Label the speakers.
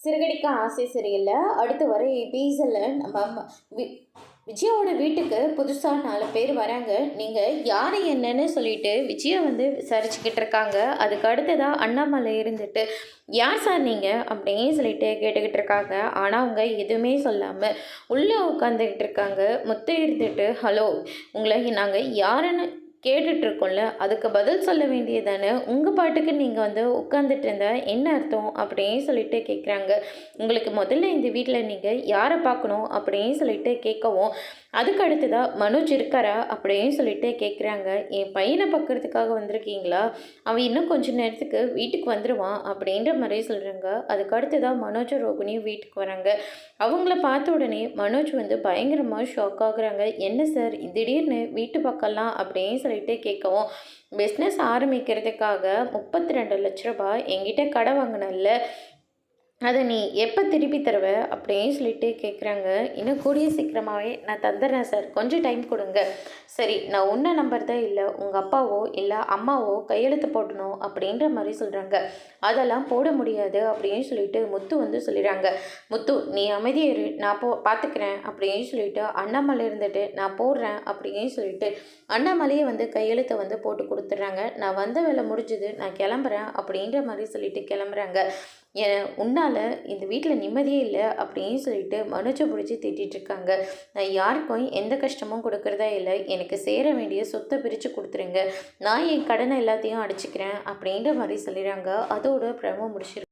Speaker 1: சிறகடிக்க ஆசை சரியில்லை. அடுத்து வர எபிசோடில் நம்ம விஜயாவோட வீட்டுக்கு புதுசாக 4 பேர் வராங்க. நீங்கள் யார் என்னன்னு சொல்லிட்டு விஜயா விசாரிச்சுக்கிட்டு இருக்காங்க. அதுக்கு அடுத்ததாக அண்ணாமலை இருந்துட்டு யார் சார் நீங்கள் அப்படின்னு சொல்லிட்டு கேட்டுக்கிட்டு இருக்காங்க. ஆனால் அவங்க எதுவுமே சொல்லாமல் உள்ளே உட்காந்துக்கிட்டு இருக்காங்க. முத்து இருந்துட்டு ஹலோ, உங்களை நாங்கள் யாருன்னு கேட்டுட்ருக்கோம்ல, அதுக்கு பதில் சொல்ல வேண்டியதானே. உங்கள் பாட்டுக்கு நீங்கள் உட்காந்துட்டு இருந்தால் என்ன அர்த்தம் அப்படின்னு சொல்லிட்டு கேட்குறாங்க. உங்களுக்கு முதல்ல இந்த வீட்டில் நீங்கள் யாரை பார்க்கணும் அப்படின்னு சொல்லிட்டு கேட்கவும், அதுக்கு அடுத்ததாக மனோஜ் இருக்காரா அப்படின்னு சொல்லிட்டு கேட்குறாங்க. என் பையனை பார்க்குறதுக்காக வந்திருக்கீங்களா? அவன் இன்னும் கொஞ்சம் நேரத்துக்கு வீட்டுக்கு வந்துடுவான் அப்படின்ற மாதிரி சொல்கிறாங்க. அதுக்கு அடுத்ததாக மனோஜ் ரோகிணியும் வீட்டுக்கு வராங்க. அவங்கள பார்த்த உடனே மனோஜ் பயங்கரமாக ஷாக் ஆகுறாங்க. என்ன சார் திடீர்னு வீட்டு பக்கம்லாம் அப்படின்னு சொல்லிட்டு கேட்கவும், பிஸ்னஸ் ஆரம்பிக்கிறதுக்காக 32 லட்ச ரூபாய் என்கிட்ட கடை வாங்கினல்ல, அதை நீ எப்போ திருப்பி தருவ அப்படின்னு சொல்லிட்டு கேட்குறாங்க. இன்னும் கூடிய சீக்கிரமாகவே நான் தந்துடுறேன் சார், கொஞ்சம் டைம் கொடுங்க. சரி, நான் உன்னை நம்புறதா இல்லை உங்கள் அப்பாவோ இல்லை அம்மாவோ கையெழுத்து போடணும் அப்படின்ற மாதிரி சொல்கிறாங்க. அதெல்லாம் போட முடியாது அப்படின்னு சொல்லிட்டு முத்து சொல்லிடுறாங்க. முத்து நீ அமைதியாரு, நான் பார்த்துக்கிறேன் அப்படின்னு சொல்லிட்டு அண்ணாமலை இருந்துட்டு நான் போடுறேன் அப்படின்னு சொல்லிட்டு அண்ணாமலையே கையெழுத்தை போட்டு கொடுத்துட்றாங்க. நான் வந்த வேலை முடிஞ்சுது, நான் கிளம்புறேன் அப்படின்ற மாதிரி சொல்லிட்டு கிளம்புறாங்க. உன்னால் இந்த வீட்டில் நிம்மதியே இல்லை அப்படின்னு சொல்லிட்டு மனோஜை பிடிச்சி திட்டிகிட்டு இருக்காங்க. நான் யாருக்கும் எந்த கஷ்டமும் கொடுக்குறதா இல்லை, எனக்கு சேர வேண்டிய சொத்தை பிரித்து கொடுத்துருங்க, நான் என் கடனை எல்லாத்தையும் அடிச்சுக்கிறேன் அப்படின்ற மாதிரி சொல்லிடுறாங்க. அதோட பிரமோ முடிச்சிரு.